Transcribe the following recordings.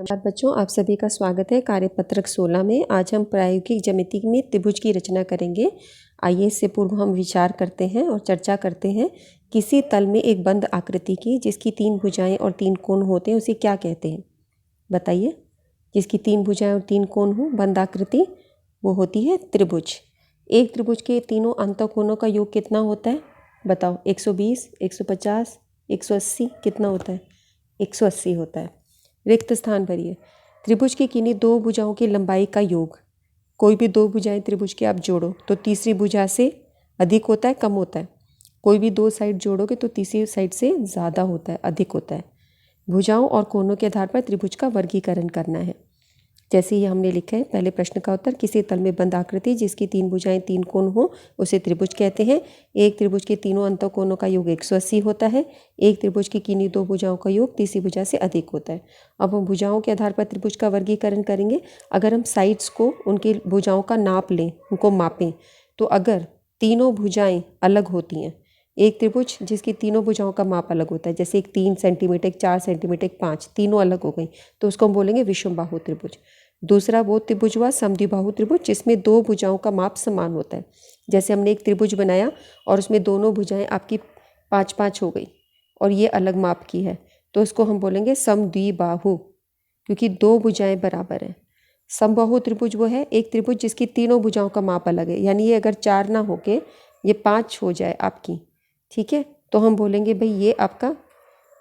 नमस्कार बच्चों, आप सभी का स्वागत है कार्यपत्रक 16 में। आज हम प्रायोगिक ज्यामिति में त्रिभुज की रचना करेंगे। आइए इससे पूर्व हम विचार करते हैं और चर्चा करते हैं। किसी तल में एक बंद आकृति की जिसकी 3 भुजाएं और 3 कोण होते हैं उसे क्या कहते हैं? बताइए। जिसकी 3 भुजाएं और 3 कोण हो, बंद आकृति, वो होती है त्रिभुज। एक त्रिभुज के तीनों अंतःकोणों का योग कितना होता है? बताओ। 120, 150, 180 कितना होता है? 180 होता है। रिक्त स्थान भरिए। त्रिभुज की किन्हीं 2 भुजाओं की लंबाई का योग। कोई भी 2 भुजाएं त्रिभुज की आप जोड़ो तो तीसरी भुजा से अधिक होता है, कम होता है? कोई भी 2 साइड जोड़ोगे तो तीसरी साइड से ज़्यादा होता है, अधिक होता है। भुजाओं और कोणों के आधार पर त्रिभुज का वर्गीकरण करना है। जैसे ही हमने लिखा है, पहले प्रश्न का उत्तर, किसी तल में बंद आकृति जिसकी 3 भुजाएं 3 कोण हो उसे त्रिभुज कहते हैं। एक त्रिभुज के तीनों अंतःकोणों का योग 180 होता है। एक त्रिभुज की किन्हीं 2 भुजाओं का योग तीसरी भुजा से अधिक होता है। अब हम भुजाओं के आधार पर त्रिभुज का वर्गीकरण करेंगे। अगर हम साइड्स को, उनकी भुजाओं का नाप लें, उनको मापें, तो अगर तीनों भुजाएं अलग होती हैं, एक त्रिभुज जिसकी तीनों भुजाओं का माप अलग होता है, जैसे एक 3 सेंटीमीटर, एक 4 सेंटीमीटर, एक 5, तीनों अलग हो गई, तो उसको हम बोलेंगे विषमबाहु त्रिभुज। दूसरा वो त्रिभुज हुआ समद्विबाहु त्रिभुज, जिसमें 2 भुजाओं का माप समान होता है। जैसे हमने एक त्रिभुज बनाया और उसमें दोनों भुजाएं आपकी 5-5 हो गई और ये अलग माप की है, तो उसको हम बोलेंगे समद्विबाहु, क्योंकि 2 भुजाएं बराबर हैं। समबाहु त्रिभुज वो है एक त्रिभुज जिसकी तीनों भुजाओं का माप अलग है, यानी ये अगर 4 ना होके ये 5 हो जाए आपकी, ठीक है, तो हम बोलेंगे भाई ये आपका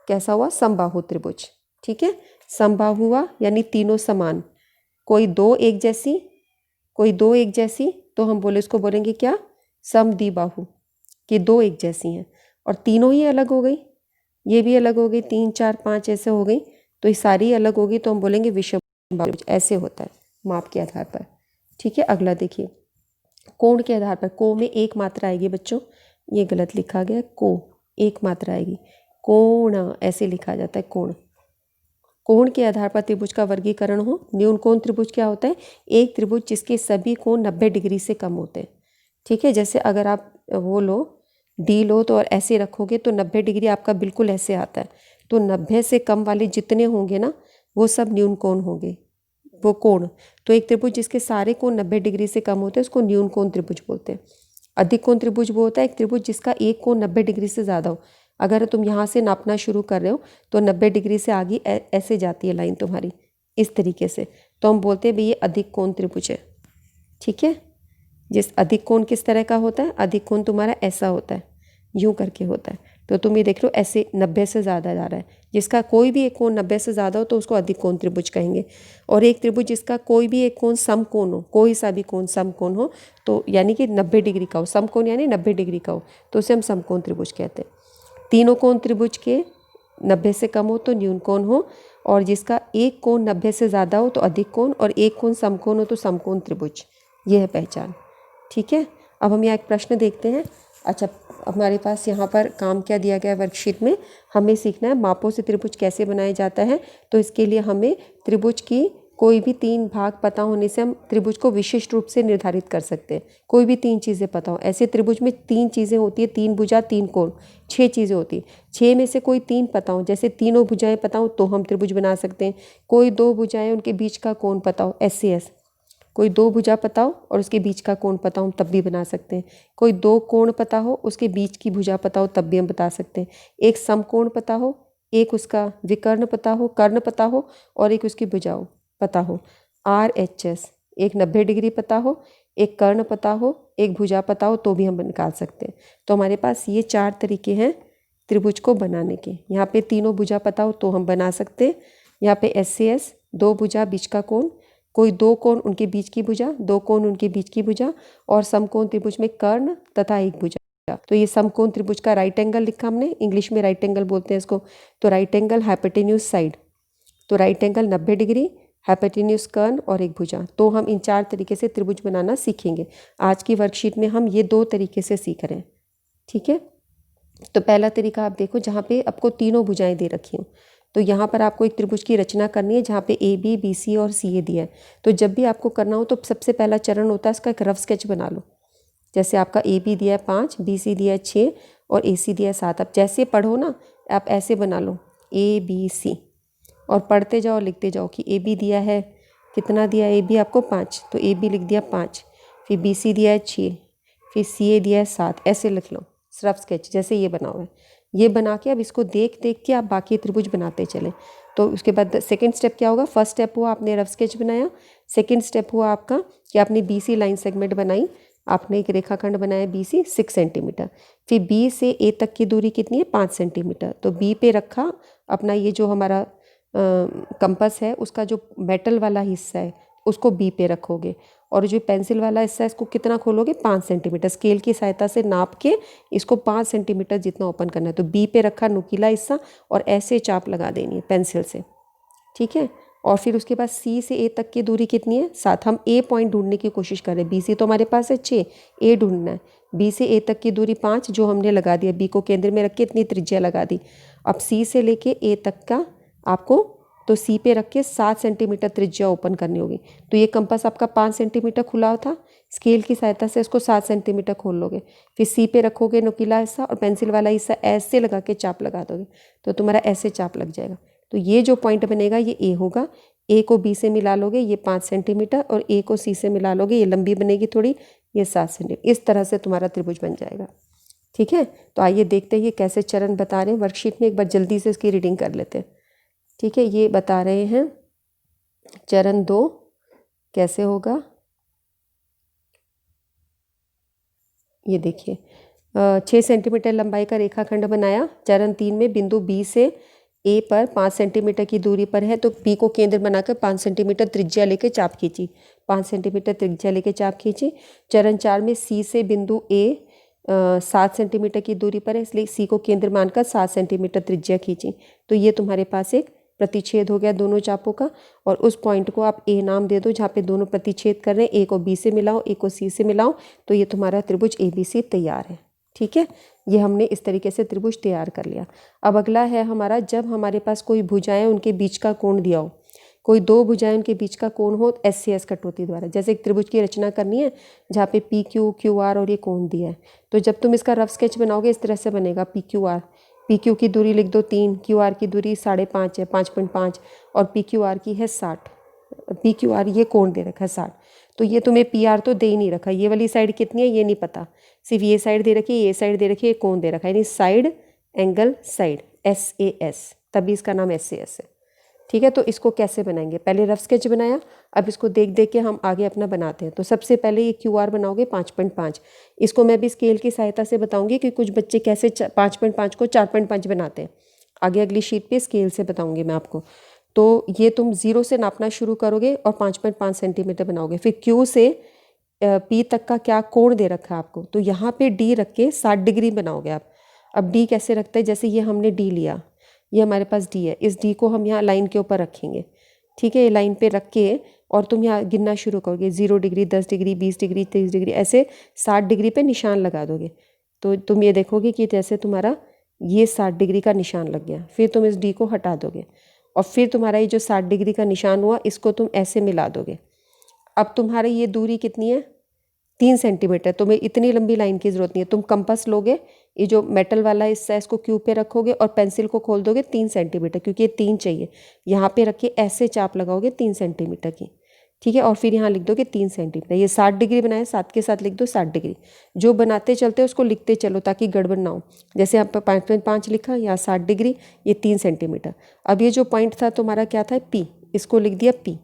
कैसा हुआ? समबाहु त्रिभुज। ठीक है, समबाहु हुआ यानी तीनों समान। कोई 2 एक जैसी, कोई 2 एक जैसी, तो हम उसको बोलेंगे क्या? समद्विबाहु, कि 2 एक जैसी हैं और तीनों ही अलग हो गई, ये भी अलग हो गई, 3 4 5 ऐसे हो गई, तो ये सारी अलग होगी, तो हम बोलेंगे विषमबाहु। ऐसे होता है माप के आधार पर। ठीक है, अगला देखिए, कोण के आधार पर। को में एक मात्रा आएगी बच्चों, ये गलत लिखा गया, को एक मात्रा आएगी, कोण ऐसे लिखा जाता है, कोण। कोण के आधार पर त्रिभुज का वर्गीकरण हो। न्यून कोण त्रिभुज क्या होता है? एक त्रिभुज जिसके सभी कोण 90 डिग्री से कम होते हैं। ठीक है, जैसे अगर आप वो लो, डी लो, तो और ऐसे रखोगे तो 90 डिग्री आपका बिल्कुल ऐसे आता है। तो 90 से कम वाले जितने होंगे ना, वो सब न्यून कोण होंगे, वो कोण। तो एक त्रिभुज जिसके सारे कोण 90 डिग्री से कम होते हैं उसको न्यून कोण त्रिभुज बोलते हैं। अधिक कोण त्रिभुज वो होता है एक त्रिभुज जिसका एक कोण 90 डिग्री से ज़्यादा हो। अगर तुम यहाँ से नापना शुरू कर रहे हो तो 90 डिग्री से आगे ऐसे जाती है लाइन तुम्हारी, इस तरीके से, तो हम बोलते हैं भाई ये अधिक कोण त्रिभुज है। ठीक है, जिस अधिक कोण किस तरह का होता है? अधिक कोण तुम्हारा ऐसा होता है, यूं करके होता है। तो तुम ये देख लो, ऐसे 90 से ज़्यादा जा रहा है, जिसका कोई भी एक कोण 90 से ज़्यादा हो तो उसको अधिक कोण त्रिभुज कहेंगे। और एक त्रिभुज जिसका कोई भी एक कोण समकोण हो, कोई सा भी कोण समकोण हो, तो यानी कि 90 डिग्री का हो, समकोण यानी 90 डिग्री का हो, तो उसे हम समकोण त्रिभुज कहते हैं। तीनों कोण त्रिभुज के 90 से कम हो तो न्यून कोण हो, और जिसका एक कोण 90 से ज़्यादा हो तो अधिक कोण, और एक कोण समकोण हो तो समकोण त्रिभुज। ये है पहचान। ठीक है, अब हम यहाँ एक प्रश्न देखते हैं। अच्छा, हमारे पास यहाँ पर काम क्या दिया गया है वर्कशीट में? हमें सीखना है मापों से त्रिभुज कैसे बनाया जाता है। तो इसके लिए हमें त्रिभुज की कोई भी 3 भाग पता होने से हम त्रिभुज को विशिष्ट रूप से निर्धारित कर सकते हैं। कोई भी 3 चीज़ें पता हो, ऐसे त्रिभुज में 3 चीज़ें होती है, 3 भुजा 3 कोण, 6 चीज़ें होती है। 6 में से कोई 3 पता हो, जैसे तीनों भुजाएं पता हो तो हम त्रिभुज बना सकते हैं। कोई 2 भुजाएं, उनके बीच का कोण पता हो, SCS। कोई 2 भुजा पता हो और उसके बीच का कोण पता हो, तब भी बना सकते हैं। कोई 2 कोण पता हो, उसके बीच की भुजा पता हो, तब भी हम बता सकते हैं। एक समकोण पता हो, एक उसका विकर्ण पता हो, कर्ण पता हो, और एक उसकी भुजाओं पता हो, RHS। एक 90 डिग्री पता हो, एक कर्ण पता हो, एक भुजा पता हो, तो भी हम निकाल सकते हैं। तो हमारे पास ये 4 तरीके हैं त्रिभुज को बनाने के। यहाँ पे तीनों भुजा पता हो तो हम बना सकते हैं। यहाँ पे SCS, 2 भुजा बीच का कोण, कोई 2 कोण उनके बीच की भुजा, 2 कोण उनके बीच की भुजा, और समकोण त्रिभुज में कर्ण तथा एक भुजा। तो ये समकोण त्रिभुज का राइट एंगल लिखा हमने, इंग्लिश में राइट एंगल बोलते हैं इसको। तो राइट एंगल हाइपोटेन्यूज साइड, तो राइट एंगल 90 डिग्री, हाइपोटेन्यूज कर्ण और एक भुजा। तो हम इन 4 तरीके से त्रिभुज बनाना सीखेंगे। आज की वर्कशीट में हम ये 2 तरीके से सीख रहे हैं। ठीक है, तो पहला तरीका आप देखो, जहाँ पे आपको तीनों भुजाएं दे रखी हों, तो यहाँ पर आपको एक त्रिभुज की रचना करनी है जहाँ पे AB, BC और CA दिया है। तो जब भी आपको करना हो तो सबसे पहला चरण होता है इसका एक रफ स्केच बना लो। जैसे आपका AB दिया है 5, BC दिया है 6 और AC दिया है 7। अब जैसे पढ़ो ना, आप ऐसे बना लो ABC, और पढ़ते जाओ, लिखते जाओ कि ए बी दिया है, कितना दिया है ए बी आपको 5, तो ए बी लिख दिया 5, फिर बी सी दिया है 6, फिर सी ए दिया है 7, ऐसे लिख लो रफ स्केच जैसे ये बना हुआ है। ये बना के अब इसको देख देख के आप बाकी त्रिभुज बनाते चले। तो उसके बाद सेकंड स्टेप क्या होगा, फर्स्ट स्टेप हुआ आपने रफ स्केच बनाया, सेकंड स्टेप हुआ आपका कि आपने बी सी लाइन सेगमेंट बनाई, आपने एक रेखाखंड बनाया बी सी 6 सेंटीमीटर, फिर बी से ए तक की दूरी कितनी है 5 सेंटीमीटर, तो बी पे रखा अपना ये जो हमारा कंपास है उसका जो मेटल वाला हिस्सा है उसको बी पे रखोगे, और जो पेंसिल वाला हिस्सा है इसको कितना खोलोगे 5 सेंटीमीटर, स्केल की सहायता से नाप के इसको 5 सेंटीमीटर जितना ओपन करना है। तो बी पे रखा नुकीला हिस्सा और ऐसे चाप लगा देनी है पेंसिल से, ठीक है। और फिर उसके बाद सी से ए तक की दूरी कितनी है 7, हम ए पॉइंट ढूंढने की कोशिश कर रहे हैं, बी सी तो हमारे पास है 6, ए ढूंढना है। बी से ए तक की दूरी 5 जो हमने लगा दिया, बी को केंद्र में रख के इतनी त्रिज्या लगा दी। अब सी से लेके ए तक का आपको तो सी पे रख के 7 सेंटीमीटर त्रिज्या ओपन करनी होगी। तो ये कंपास आपका 5 सेंटीमीटर खुला था, स्केल की सहायता से इसको 7 सेंटीमीटर खोल लोगे, फिर सी पे रखोगे नुकीला हिस्सा और पेंसिल वाला हिस्सा ऐसे लगा के चाप लगा दोगे, तो तुम्हारा ऐसे चाप लग जाएगा। तो ये जो पॉइंट बनेगा ये ए होगा, ए को बी से मिला लोगे ये 5 सेंटीमीटर और ए को सी से मिला लोगे, ये लंबी बनेगी थोड़ी, ये 7 सेंटीमीटर, इस तरह से तुम्हारा त्रिभुज बन जाएगा। ठीक है, तो आइए देखते हैं ये कैसे चरण बता रहे हैं, वर्कशीट में एक बार जल्दी से इसकी रीडिंग कर लेते हैं। ठीक है, ये बता रहे हैं चरण 2 कैसे होगा, ये देखिए 6 सेंटीमीटर लंबाई का रेखाखंड बनाया। चरण 3 में बिंदु बी से ए पर 5 सेंटीमीटर की दूरी पर है, तो बी को केंद्र बनाकर 5 सेंटीमीटर त्रिज्या लेके चाप खींची, 5 सेंटीमीटर त्रिज्या लेके चाप खींची। चरण 4 में सी से बिंदु ए 7 सेंटीमीटर की दूरी पर है, इसलिए सी को केंद्र मानकर 7 सेंटीमीटर त्रिज्या खींची। तो ये तुम्हारे पास एक प्रतिच्छेद हो गया दोनों चापों का, और उस पॉइंट को आप ए नाम दे दो जहाँ पे दोनों प्रतिच्छेद कर रहे हैं। ए को बी से मिलाओ, ए को सी से मिलाओ, तो ये तुम्हारा त्रिभुज ए बी सी तैयार है। ठीक है, ये हमने इस तरीके से त्रिभुज तैयार कर लिया। अब अगला है हमारा, जब हमारे पास कोई भुजाएं उनके बीच का कोण दिया हो, कोई दो भुजाएं उनके बीच का कोण हो SCS कटौती द्वारा, जैसे एक त्रिभुज की रचना करनी है जहाँ पे PQ QR और ये कोण दिया है। तो जब तुम इसका रफ स्केच बनाओगे इस तरह से बनेगा, PQ की दूरी लिख दो 3, QR की दूरी 5.5 है, 5.5, और PQR की है 60, PQR ये कोण दे रखा है 60। तो ये तुम्हें PR तो दे ही नहीं रखा, ये वाली साइड कितनी है ये नहीं पता, सिर्फ ये साइड दे रखी है, ये साइड दे रखी है, कोण दे रखा है, यानी साइड एंगल साइड SAS, तभी इसका नाम SAS है। ठीक है, तो इसको कैसे बनाएंगे, पहले रफ स्केच बनाया, अब इसको देख देख के हम आगे अपना बनाते हैं। तो सबसे पहले ये QR बनाओगे 5.5, इसको मैं भी स्केल की सहायता से बताऊंगी कि कुछ बच्चे कैसे 5.5 को 4.5 बनाते हैं, आगे अगली शीट पे स्केल से बताऊंगी मैं आपको। तो ये तुम 0 से नापना शुरू करोगे और 5.5 सेंटीमीटर बनाओगे। फिर Q से P तक का क्या कोण दे रखा है आपको, तो यहाँ पे D रख के 60 डिग्री बनाओगे आप। अब D कैसे रखते हैं, जैसे ये हमने D लिया, ये हमारे पास D है, इस D को हम यहाँ लाइन के ऊपर रखेंगे। ठीक है, ये लाइन पे रख के और तुम यहाँ गिनना शुरू करोगे, 0 डिग्री, 10 डिग्री, 20 डिग्री, 30 डिग्री, ऐसे 60 डिग्री पे निशान लगा दोगे। तो तुम ये देखोगे कि जैसे तुम्हारा ये 60 डिग्री का निशान लग गया, फिर तुम इस D को हटा दोगे और फिर तुम्हारा ये जो 60 डिग्री का निशान हुआ इसको तुम ऐसे मिला दोगे। अब तुम्हारी ये दूरी कितनी है 3 सेंटीमीटर, तुम्हें इतनी लंबी लाइन की ज़रूरत नहीं है। तुम कंपास लोगे, ये जो मेटल वाला हिस्सा है इसको क्यू पे रखोगे और पेंसिल को खोल दोगे 3 सेंटीमीटर, क्योंकि ये 3 चाहिए, यहाँ पे रख के ऐसे चाप लगाओगे 3 सेंटीमीटर की। ठीक है, और फिर यहाँ लिख दोगे 3 सेंटीमीटर। ये 60 डिग्री बनाए, 7 के साथ लिख दो 60 डिग्री। जो बनाते चलते उसको लिखते चलो ताकि गड़बड़ ना हो। जैसे यहाँ पर 5.5 लिखा, यहाँ 60 डिग्री, ये 3 सेंटीमीटर। अब ये जो पॉइंट था तुम्हारा क्या था P, इसको लिख दिया P।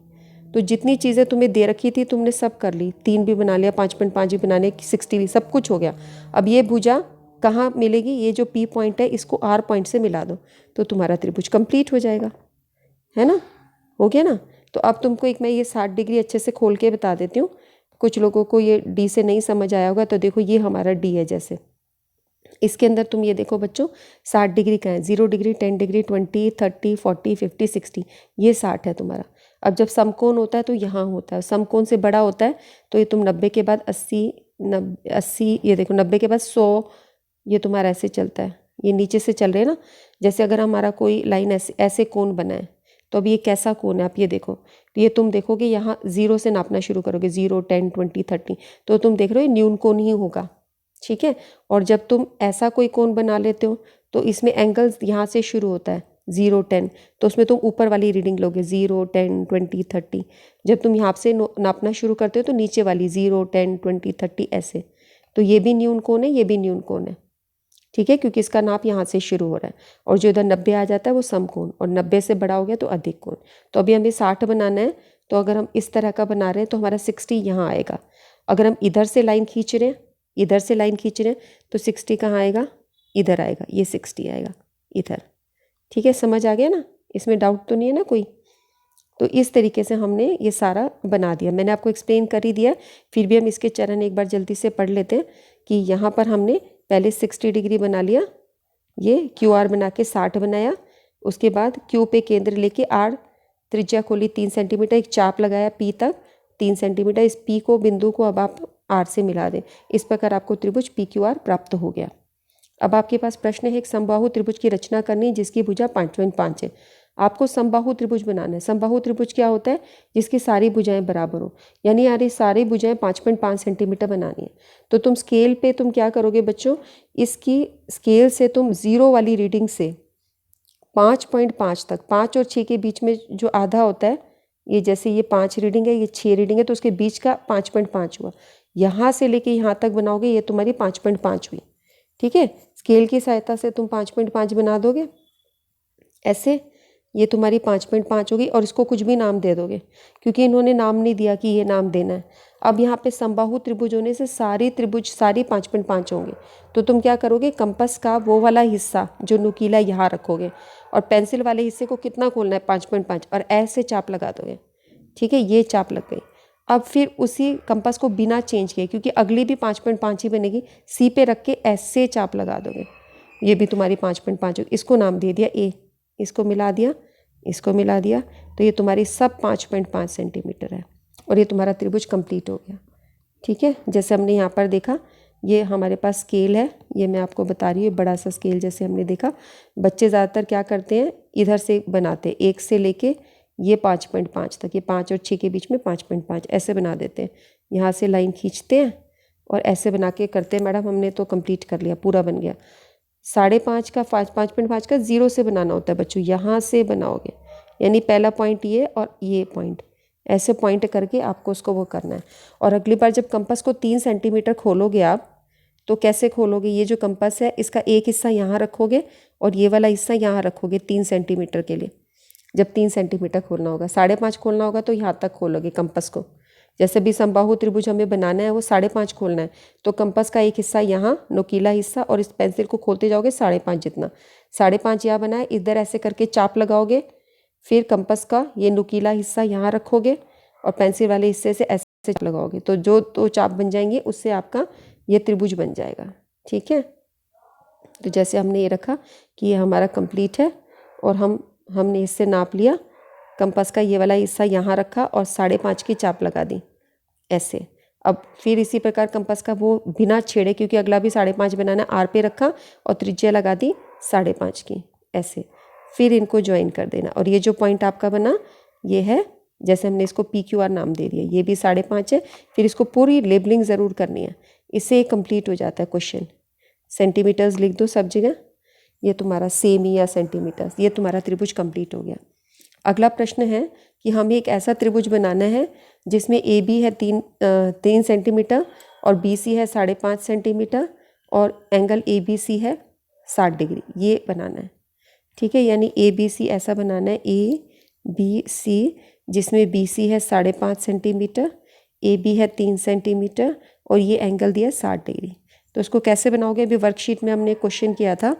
तो जितनी चीज़ें तुम्हें दे रखी थी तुमने सब कर ली, 3 भी बना लिया, 5.5 भी बनाने, 60 भी, सब कुछ हो गया। अब ये भुजा कहाँ मिलेगी, ये जो P पॉइंट है इसको R पॉइंट से मिला दो, तो तुम्हारा त्रिभुज कंप्लीट हो जाएगा, है ना, हो गया ना। तो अब तुमको एक मैं ये 60 डिग्री अच्छे से खोल के बता देती हूँ, कुछ लोगों को ये D से नहीं समझ आया होगा। तो देखो ये हमारा D है, जैसे इसके अंदर तुम ये देखो बच्चों 60 डिग्री का है, 0 डिग्री, 10 डिग्री, 20, 30, 40, 50, 60, ये 60 है तुम्हारा। अब जब समकोण होता है तो यहाँ होता है, समकोण से बड़ा होता है तो ये तुम 90 के बाद 80, ये देखो 90 के बाद 100, ये तुम्हारा ऐसे चलता है, ये नीचे से चल रहे हैं ना। जैसे अगर हमारा कोई लाइन ऐसे कोण बना है, तो अब ये कैसा कोण है आप ये देखो, तो ये तुम देखोगे यहाँ 0 से नापना शुरू करोगे, 0, 10, 20, 30, तो तुम देख रहे हो ये न्यून कोण ही होगा। ठीक है, और जब तुम ऐसा कोई कोण बना लेते हो तो इसमें एंगल्स यहाँ से शुरू होता है, 0, 10, तो उसमें तुम ऊपर वाली रीडिंग लोगे 0, 10, 20, 30। जब तुम यहाँ से नापना शुरू करते हो तो नीचे वाली 0, 10, 20, 30 ऐसे। तो ये भी न्यून कोण है, ये भी न्यून कोण है, ठीक है, क्योंकि इसका नाप यहाँ से शुरू हो रहा है। और जो इधर 90 आ जाता है वो समकोण, और 90 से बड़ा हो गया तो अधिक कोण। तो अभी हमें 60 बनाना है, तो अगर हम इस तरह का बना रहे हैं तो हमारा 60 यहाँ आएगा। अगर हम इधर से लाइन खींच रहे हैं, इधर से लाइन खींच रहे हैं, तो 60 कहाँ आएगा, इधर आएगा, ये 60 आएगा इधर। ठीक है, समझ आ गया ना, इसमें डाउट तो नहीं है ना कोई। तो इस तरीके से हमने ये सारा बना दिया, मैंने आपको एक्सप्लेन कर ही दिया, फिर भी हम इसके चरण एक बार जल्दी से पढ़ लेते हैं कि यहाँ पर हमने पहले 60 डिग्री बना लिया, ये क्यू आर बना के 60 बनाया। उसके बाद क्यू पे केंद्र लेके आर त्रिज्या खोली 3 सेंटीमीटर, एक चाप लगाया पी तक 3 सेंटीमीटर। इस पी को बिंदु को अब आप आर से मिला दें, इस प्रकार आपको त्रिभुज पी क्यू आर प्राप्त हो गया। अब आपके पास प्रश्न है, एक समबाहु त्रिभुज की रचना करनी जिसकी भुजा 5.5 है। आपको समबाहु त्रिभुज बनाना है। समबाहु त्रिभुज क्या होता है, जिसकी सारी भुजाएं बराबर हो, यानी यार सारी भुजाएं 5.5 सेंटीमीटर बनानी है। तो तुम स्केल पे तुम क्या करोगे बच्चों, इसकी स्केल से तुम 0 वाली रीडिंग से 5.5 तक, 5 और 6 के बीच में जो आधा होता है, ये जैसे ये 5 रीडिंग है, ये 6 रीडिंग है, तो उसके बीच का 5.5 हुआ। यहाँ से लेके यहाँ तक बनाओगे, ये तुम्हारी 5.5 हुई। ठीक है, स्केल की सहायता से तुम 5.5 बना दोगे ऐसे, ये तुम्हारी 5.5 होगी। और इसको कुछ भी नाम दे दोगे, क्योंकि इन्होंने नाम नहीं दिया कि ये नाम देना है। अब यहाँ पे समबाहु त्रिभुज होने से सारी त्रिभुज सारी 5.5 होंगे। तो तुम क्या करोगे, कंपास का वो वाला हिस्सा जो नुकीला यहाँ रखोगे, और पेंसिल वाले हिस्से को कितना खोलना है 5.5, और ऐसे चाप लगा दोगे। ठीक है, ये चाप लग गई। अब फिर उसी कंपास को बिना चेंज किए, क्योंकि अगली भी 5.5 ही बनेगी, सी पे रख के ऐसे चाप लगा दोगे, ये भी तुम्हारी 5.5 होगी। इसको नाम दे दिया ए, इसको मिला दिया, इसको मिला दिया, तो ये तुम्हारी सब 5.5 सेंटीमीटर है, और ये तुम्हारा त्रिभुज कंप्लीट हो गया। ठीक है, जैसे हमने यहाँ पर देखा, ये हमारे पास स्केल है, ये मैं आपको बता रही हूँ, बड़ा सा स्केल जैसे हमने देखा। बच्चे ज़्यादातर क्या करते हैं, इधर से बनाते हैं, 1 से लेके ये 5.5 तक, ये 5 और 6 के बीच में 5.5 ऐसे बना देते हैं। यहाँ से लाइन खींचते हैं और ऐसे बना के करते हैं। मैडम हमने तो कंप्लीट कर लिया, पूरा बन गया। 5.5 का 5.5 का 0 से बनाना होता है बच्चों, यहाँ से बनाओगे, यानी पहला पॉइंट ये और ये पॉइंट, ऐसे पॉइंट करके आपको उसको वो करना है। और अगली बार जब कंपास को 3 सेंटीमीटर खोलोगे आप, तो कैसे खोलोगे, ये जो कंपास है इसका एक हिस्सा यहाँ रखोगे और ये वाला हिस्सा यहाँ रखोगे 3 सेंटीमीटर के लिए। जब 3 सेंटीमीटर खोलना होगा, 5.5 खोलना होगा तो यहाँ तक खोलोगे कंपास को। जैसे भी समबाहु त्रिभुज हमें बनाना है वो 5.5 खोलना है, तो कंपास का एक हिस्सा यहाँ नुकीला हिस्सा, और इस पेंसिल को खोलते जाओगे 5.5 जितना। 5.5 यहाँ बना है, इधर ऐसे करके चाप लगाओगे, फिर कंपास का ये नुकीला हिस्सा यहाँ रखोगे और पेंसिल वाले हिस्से से ऐसे लगाओगे, तो जो दो चाप बन जाएंगे उससे आपका ये त्रिभुज बन जाएगा। ठीक है, तो जैसे हमने ये रखा कि ये हमारा कंप्लीट है, और हमने इससे नाप लिया, कंपास का ये वाला हिस्सा यहाँ रखा और 5.5 की चाप लगा दी ऐसे। अब फिर इसी प्रकार कंपास का वो बिना छेड़े, क्योंकि अगला भी 5.5 बनाना, आर पे रखा और त्रिज्या लगा दी 5.5 की ऐसे। फिर इनको ज्वाइन कर देना, और ये जो पॉइंट आपका बना ये है, जैसे हमने इसको पी क्यू आर नाम दे दिया, ये भी 5.5 है। फिर इसको पूरी लेबलिंग ज़रूर करनी है, इससे कंप्लीट हो जाता है क्वेश्चन। सेंटीमीटर्स लिख दो सब जगह, ये तुम्हारा सेमी या सेंटीमीटर्स, ये तुम्हारा त्रिभुज कंप्लीट हो गया। अगला प्रश्न है कि हमें एक ऐसा त्रिभुज बनाना है जिसमें ए बी है 3 सेंटीमीटर और बी सी है 5.5 सेंटीमीटर और एंगल ए बी सी है 60 डिग्री, ये बनाना है। ठीक है, यानी ए बी सी ऐसा बनाना है, ए बी सी, जिसमें बी सी है 5.5 सेंटीमीटर, ए बी है 3 सेंटीमीटर और ये एंगल दिया 60 डिग्री। तो उसको कैसे बनाओगे, अभी वर्कशीट में हमने क्वेश्चन किया था,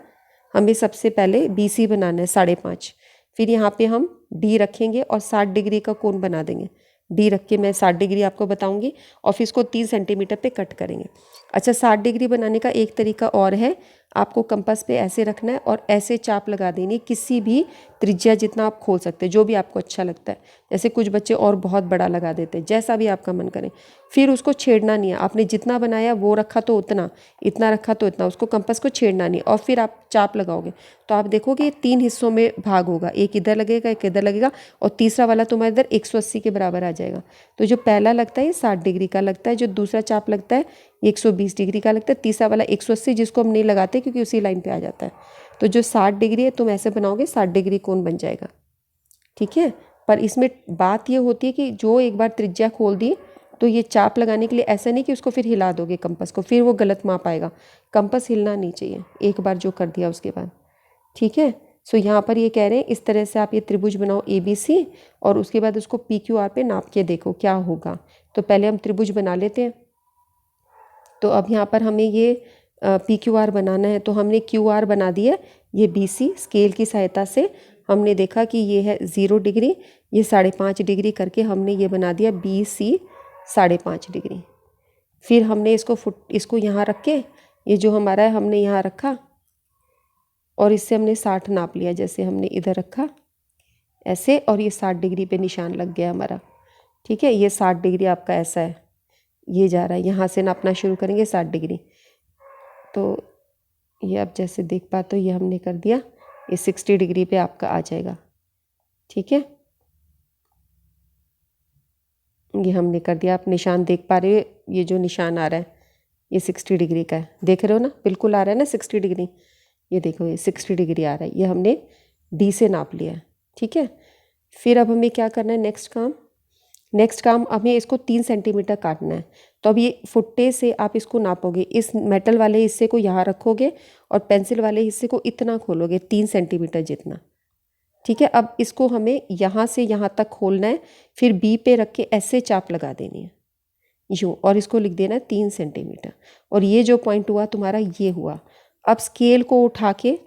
हमें सबसे पहले बी सी बनाना है 5.5, फिर यहाँ पे हम डी रखेंगे और 60 डिग्री का कोण बना देंगे। डी रख के मैं 60 डिग्री आपको बताऊंगी, और फिर इसको 3 सेंटीमीटर पे कट करेंगे। अच्छा, 60 डिग्री बनाने का एक तरीका और है, आपको कंपास पे ऐसे रखना है और ऐसे चाप लगा देनी है, किसी भी त्रिज्या जितना आप खोल सकते हैं, जो भी आपको अच्छा लगता है। जैसे कुछ बच्चे और बहुत बड़ा लगा देते हैं, जैसा भी आपका मन करे। फिर उसको छेड़ना नहीं है, आपने जितना बनाया वो रखा तो उतना, इतना रखा तो इतना, उसको कंपास को छेड़ना नहीं। और फिर आप चाप लगाओगे तो आप देखोगे 3 हिस्सों में भाग होगा, एक इधर लगेगा, एक इधर लगेगा, और तीसरा वाला तुम्हारे इधर 180 के बराबर आ जाएगा। तो जो पहला लगता है ये 60 डिग्री का लगता है, जो दूसरा चाप लगता है ये 120 डिग्री का लगता है, तीसरा वाला 180 जिसको हम नहीं लगाते क्योंकि उसी लाइन पे आ जाता है। तो जो 60 डिग्री है तुम ऐसे बनाओगे 60 डिग्री कोण बन जाएगा, ठीक है। पर इसमें बात ये होती है कि जो एक बार त्रिज्या खोल दी तो ये चाप लगाने के लिए ऐसा नहीं कि उसको फिर हिला दोगे कंपास को, फिर वो गलत माप आएगा। कंपास हिलना नहीं चाहिए एक बार जो कर दिया उसके बाद, ठीक है। सो यहाँ पर ये कह रहे हैं इस तरह से आप ये त्रिभुज बनाओ ABC और उसके बाद उसको PQR पे नाप के देखो क्या होगा। तो पहले हम त्रिभुज बना लेते हैं। तो अब यहाँ पर हमें ये PQR बनाना है, तो हमने QR बना दिया। ये BC स्केल की सहायता से हमने देखा कि ये है 0 डिग्री, ये 5.5 डिग्री करके हमने ये बना दिया BC 5.5 डिग्री। फिर हमने इसको यहाँ रख के, ये जो हमारा है हमने यहाँ रखा और इससे हमने 60 नाप लिया, जैसे हमने इधर रखा ऐसे, और ये 60 डिग्री पे निशान लग गया हमारा, ठीक है। ये 60 डिग्री आपका ऐसा है, ये जा रहा है, यहाँ से नापना शुरू करेंगे 60 डिग्री। तो ये आप जैसे देख पाते हो ये हमने कर दिया, ये 60 डिग्री पे आपका आ जाएगा, ठीक है। ये हमने कर दिया, आप निशान देख पा रहे हो, ये जो निशान आ रहा है ये 60 डिग्री का है, देख रहे हो ना, बिल्कुल आ रहा है ना 60 डिग्री। ये देखो ये 60 डिग्री आ रहा है, ये हमने D से नाप लिया है, ठीक है। फिर अब हमें क्या करना है, नेक्स्ट काम हमें इसको 3 सेंटीमीटर काटना है। तो अब ये फुट्टे से आप इसको नापोगे, इस मेटल वाले हिस्से को यहाँ रखोगे और पेंसिल वाले हिस्से को इतना खोलोगे 3 सेंटीमीटर जितना, ठीक है। अब इसको हमें यहाँ से यहाँ तक खोलना है, फिर B पे रख के ऐसे चाप लगा देनी है यूँ, और इसको लिख देना है 3 सेंटीमीटर। और ये जो पॉइंट हुआ तुम्हारा ये हुआ। अब स्केल को उठा के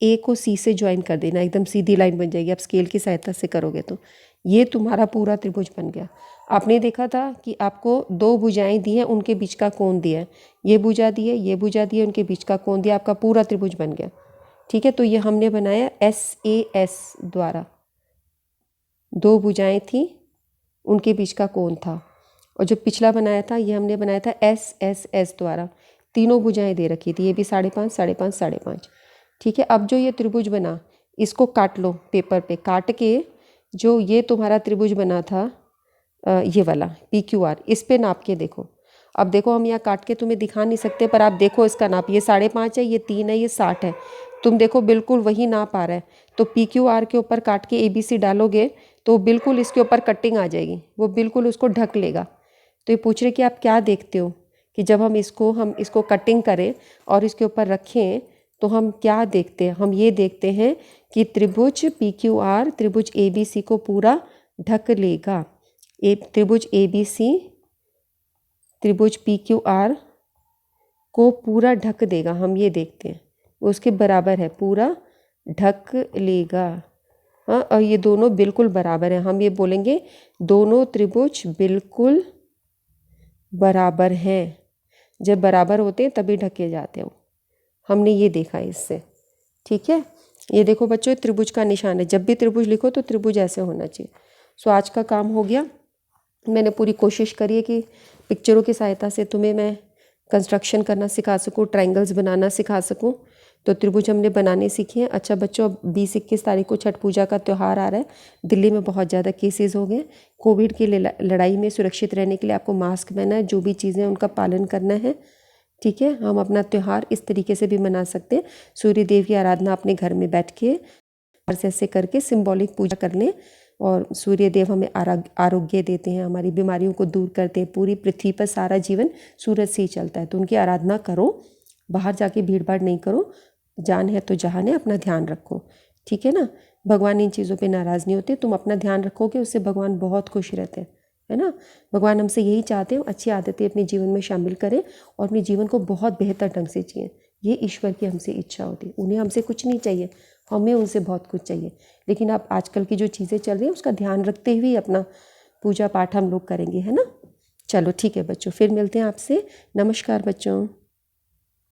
A को C से ज्वाइन कर देना, एकदम सीधी लाइन बन जाएगी। अब स्केल की सहायता से करोगे तो ये तुम्हारा पूरा त्रिभुज बन गया। आपने देखा था कि आपको 2 भुजाएं दी हैं, उनके बीच का कोण दिया है, ये भुजा दी है, ये भुजा दी है, उनके बीच का कोण दिया, आपका पूरा त्रिभुज बन गया, ठीक है। तो ये हमने बनाया SAS द्वारा, 2 भुजाएं थी, उनके बीच का कोण था। और जो पिछला बनाया था ये हमने बनाया था SSS द्वारा, तीनों भुजाएं दे रखी थी, ये भी 5.5, 5.5, 5.5, ठीक है। अब जो ये त्रिभुज बना इसको काट लो, पेपर पे काट के जो ये तुम्हारा त्रिभुज बना था ये वाला PQR, इस पे नाप के देखो। अब देखो हम यहाँ काट के तुम्हें दिखा नहीं सकते, पर आप देखो इसका नाप, ये 5.5 है, ये 3 है, ये 60 है, तुम देखो बिल्कुल वही नाप आ रहा है। तो PQR के ऊपर काट के ABC डालोगे तो बिल्कुल इसके ऊपर कटिंग आ जाएगी, वो बिल्कुल उसको ढक लेगा। तो ये पूछ रहे कि आप क्या देखते हो कि जब हम इसको कटिंग करें और इसके ऊपर रखें तो हम क्या देखते हैं, हम ये देखते हैं कि त्रिभुज PQR त्रिभुज ABC को पूरा ढक लेगा। त्रिभुज ABC त्रिभुज PQR को पूरा ढक देगा, हम ये देखते हैं, उसके बराबर है, पूरा ढक लेगा। हाँ, और ये दोनों बिल्कुल बराबर हैं, हम ये बोलेंगे दोनों त्रिभुज बिल्कुल बराबर हैं। जब बराबर होते हैं तभी ढके जाते हो, हमने ये देखा इससे, ठीक है। ये देखो बच्चों त्रिभुज का निशान है, जब भी त्रिभुज लिखो तो त्रिभुज ऐसे होना चाहिए। सो आज का काम हो गया। मैंने पूरी कोशिश करी है कि पिक्चरों की सहायता से तुम्हें मैं कंस्ट्रक्शन करना सिखा सकूँ, ट्रायंगल्स बनाना सिखा सकूँ। तो त्रिभुज हमने बनाने सीखे हैं। अच्छा बच्चों, अब 20-21 तारीख को छठ पूजा का त्यौहार आ रहा है। दिल्ली में बहुत ज़्यादा केसेस हो गए। कोविड की लड़ाई में सुरक्षित रहने के लिए आपको मास्क पहनना है, जो भी चीज़ें उनका पालन करना है, ठीक है। हम अपना त्यौहार इस तरीके से भी मना सकते हैं। सूर्य देव की आराधना अपने घर में बैठ के ऐसे करके सिंबॉलिक पूजा कर लें, और सूर्य देव हमें आरोग्य देते हैं, हमारी बीमारियों को दूर करते हैं। पूरी पृथ्वी पर सारा जीवन सूरज से ही चलता है, तो उनकी आराधना करो, बाहर जाके भीड़ भाड़ नहीं करो। जान है तो जहान है, अपना ध्यान रखो, ठीक है ना। भगवान इन चीज़ों पे नाराज़ नहीं होते, तुम अपना ध्यान रखोगे उससे भगवान बहुत खुश रहते हैं, है ना। भगवान हमसे यही चाहते हैं, अच्छी आदतें अपने जीवन में शामिल करें और अपने जीवन को बहुत बेहतर ढंग से जिएं। ये ईश्वर की हमसे इच्छा होती है। उन्हें हमसे कुछ नहीं चाहिए, हमें उनसे बहुत कुछ चाहिए। लेकिन अब आजकल की जो चीज़ें चल रही हैं उसका ध्यान रखते हुए अपना पूजा पाठ हम लोग करेंगे, है ना। चलो ठीक है बच्चों, फिर मिलते हैं आपसे। नमस्कार बच्चों।